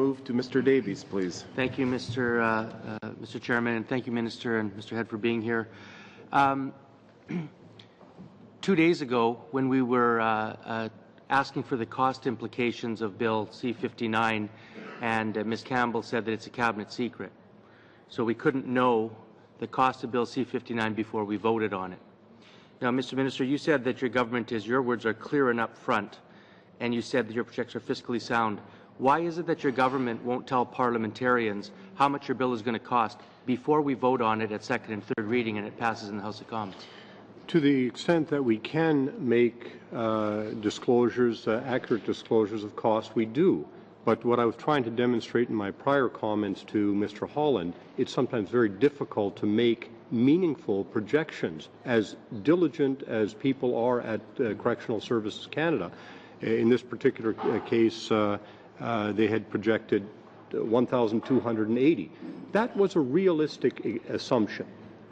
move to Mr. Davies, please. Thank you, Mr. Chairman, and thank you, Minister and Mr. Head, for being here. 2 days ago, when we were asking for the cost implications of Bill C-59, and Ms. Campbell said that it's a cabinet secret, so we couldn't know the cost of Bill C-59 before we voted on it. Now, Mr. Minister, you said that your government your words are clear and upfront, and you said that your projections are fiscally sound. Why is it that your government won't tell parliamentarians how much your bill is going to cost before we vote on it at second and third reading and it passes in the House of Commons? To the extent that we can make disclosures, accurate disclosures of cost, we do. But what I was trying to demonstrate in my prior comments to Mr. Holland, it's sometimes very difficult to make meaningful projections, as diligent as people are at Correctional Services Canada. In this particular case, they had projected 1,280. That was a realistic assumption.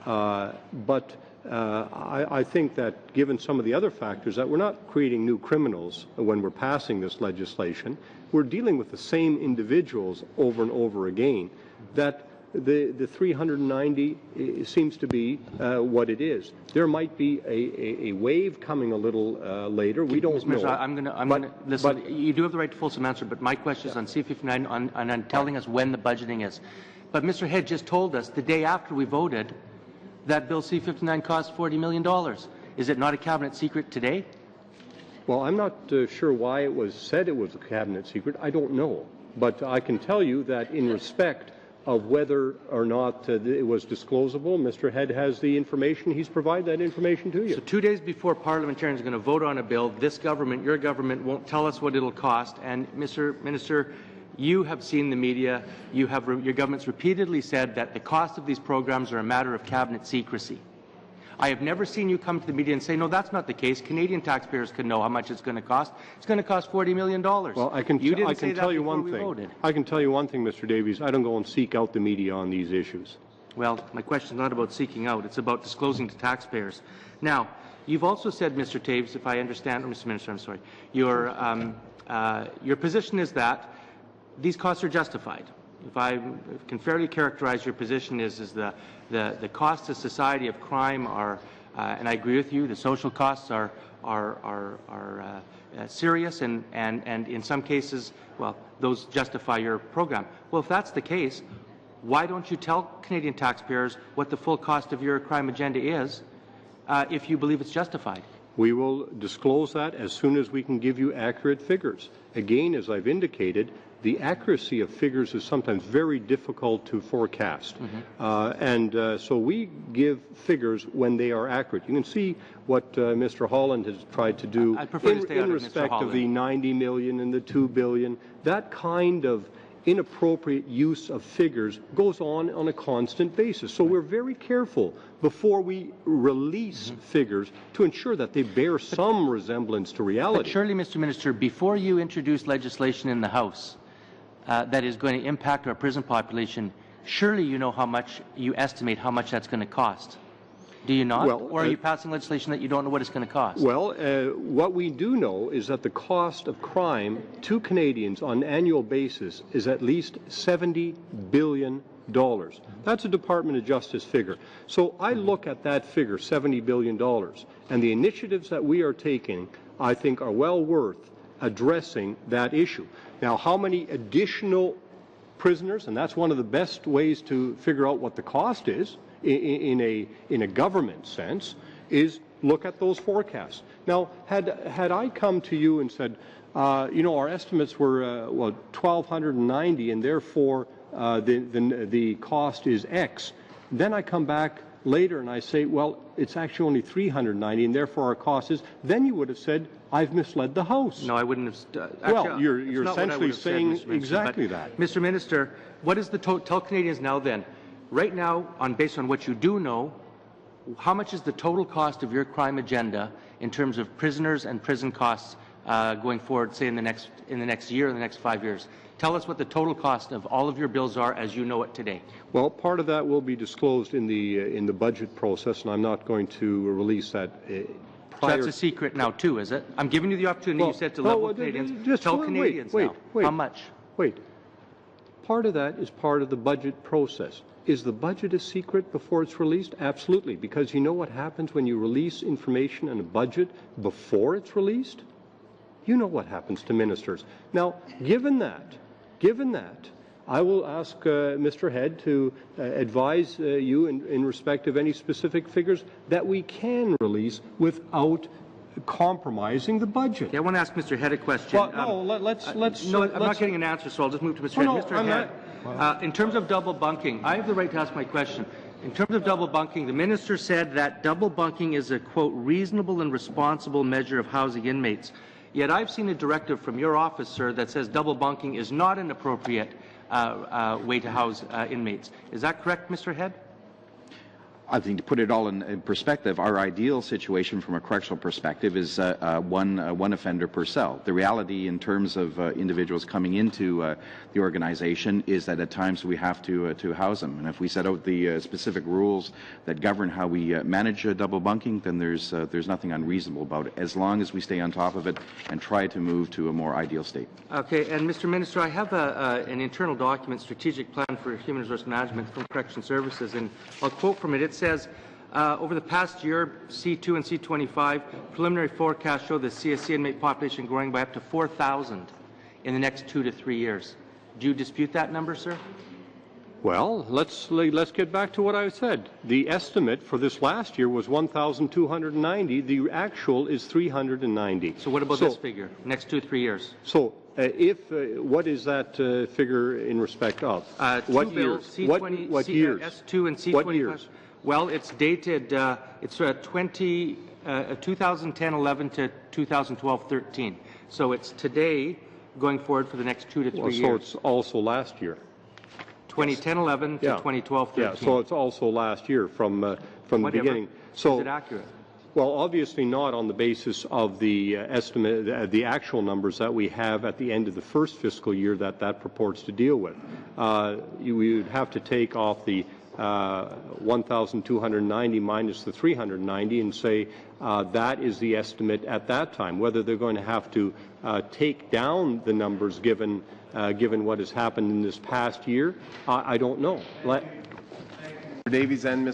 But I think that given some of the other factors, that we're not creating new criminals when we're passing this legislation. We're dealing with the same individuals over and over again, that the 390 seems to be what it is. There might be a wave coming a little later. We don't know. I'm going to listen. You do have the right to fulsome answer, but my question is on C-59 on telling us when the budgeting is. But Mr. Head just told us the day after we voted that Bill C-59 cost $40 million. Is it not a cabinet secret today? Well, I'm not sure why it was said it was a cabinet secret. I don't know. But I can tell you that in respect of whether or not it was disclosable, Mr. Head has the information. He's provided that information to you. So 2 days before parliamentarians are going to vote on a bill, this government, your government, won't tell us what it'll cost. And Mr. Minister, you have seen the media. Your government's repeatedly said that the cost of these programs are a matter of cabinet secrecy. I have never seen you come to the media and say, no, that's not the case. Canadian taxpayers can know how much it's going to cost. It's going to cost $40 million. Well, I can tell you one thing. I can tell you one thing, Mr. Davies. I don't go and seek out the media on these issues. Well, my question is not about seeking out. It's about disclosing to taxpayers. Now, you've also said, Mr. Toews, if I understand, or Mr. Minister, I'm sorry, your position is that these costs are justified. If I can fairly characterize your position is the costs to society of crime are, and I agree with you, the social costs are serious and in some cases, well, those justify your program. Well, if that's the case, why don't you tell Canadian taxpayers what the full cost of your crime agenda is if you believe it's justified? We will disclose that as soon as we can give you accurate figures. Again, as I've indicated, the accuracy of figures is sometimes very difficult to forecast. So we give figures when they are accurate. You can see what Mr. Holland has tried to do in respect of the 90 million and the 2 billion. That kind of inappropriate use of figures goes on a constant basis. So we're very careful before we release figures to ensure that they bear some resemblance to reality. But surely, Mr. Minister, before you introduce legislation in the House that is going to impact our prison population, surely you know how much, you estimate how much that's going to cost. Do you not? Well, or are you passing legislation that you don't know what it's going to cost? Well, what we do know is that the cost of crime to Canadians on an annual basis is at least $70 billion. That's a Department of Justice figure. So I look at that figure, $70 billion, and the initiatives that we are taking, I think, are well worth addressing that issue. Now, how many additional prisoners, and that's one of the best ways to figure out what the cost is in a government sense, is look at those forecasts. Now, had I come to you and said, you know, our estimates were 1,290, and therefore the cost is X, then I come back later and I say, well, it's actually only 390, and therefore our cost is, then you would have said, I've misled the House. No, I wouldn't have. Well, you're essentially saying exactly that. Mr. Minister, what is the tell Canadians now then, right now, based on what you do know, how much is the total cost of your crime agenda in terms of prisoners and prison costs going forward, say in the next year or the next 5 years? Tell us what the total cost of all of your bills are as you know it today. Well, part of that will be disclosed in the budget process, and I'm not going to release that. So that's a secret now too, is it? I'm giving you the opportunity. You said to level Canadians. Just tell Canadians now. Wait. How much? Wait. Part of that is part of the budget process. Is the budget a secret before it's released? Absolutely, because you know what happens when you release information in a budget before it's released? You know what happens to ministers. Now, given that, I will ask Mr. Head to advise you in respect of any specific figures that we can release without compromising the budget. Okay, I want to ask Mr. Head a question. Well, no, let's. No, I'm not getting an answer, so I'll just move to Mr. Head. No, Mr. Head, in terms of double bunking, I have the right to ask my question. In terms of double bunking, the minister said that double bunking is a, quote, reasonable and responsible measure of housing inmates. Yet I've seen a directive from your office, sir, that says double bunking is not an appropriate way to house inmates. Is that correct, Mr. Head? I think to put it all in perspective, our ideal situation from a correctional perspective is one offender per cell. The reality in terms of individuals coming into the organization is that at times we have to house them. And if we set out the specific rules that govern how we manage double bunking, then there's nothing unreasonable about it, as long as we stay on top of it and try to move to a more ideal state. Okay, and Mr. Minister, I have an internal document, Strategic Plan for Human Resource Management from Correction Services, and I'll quote from it. It says, over the past year, C2 and C25, preliminary forecasts show the CSC inmate population growing by up to 4,000 in the next 2 to 3 years. Do you dispute that number, sir? Well, let's get back to what I said. The estimate for this last year was 1,290. The actual is 390. So what about this figure, next 2 to 3 years? So what is that figure in respect of? What years? C20, what years? S2 and C25. What years? Well, it's dated, it's 2010-11 to 2012-13. So it's today going forward for the next 2 to 3 years. So it's also last year. 2010-11 to 2012-13. Yeah, so it's also last year from the beginning. So is it accurate? Well, obviously not on the basis of the estimate, the actual numbers that we have at the end of the first fiscal year that purports to deal with. You would have to take off the 1,290 minus the 390 and say that is the estimate at that time. Whether they're going to have to take down the numbers given what has happened in this past year, I don't know. Davies and Ms.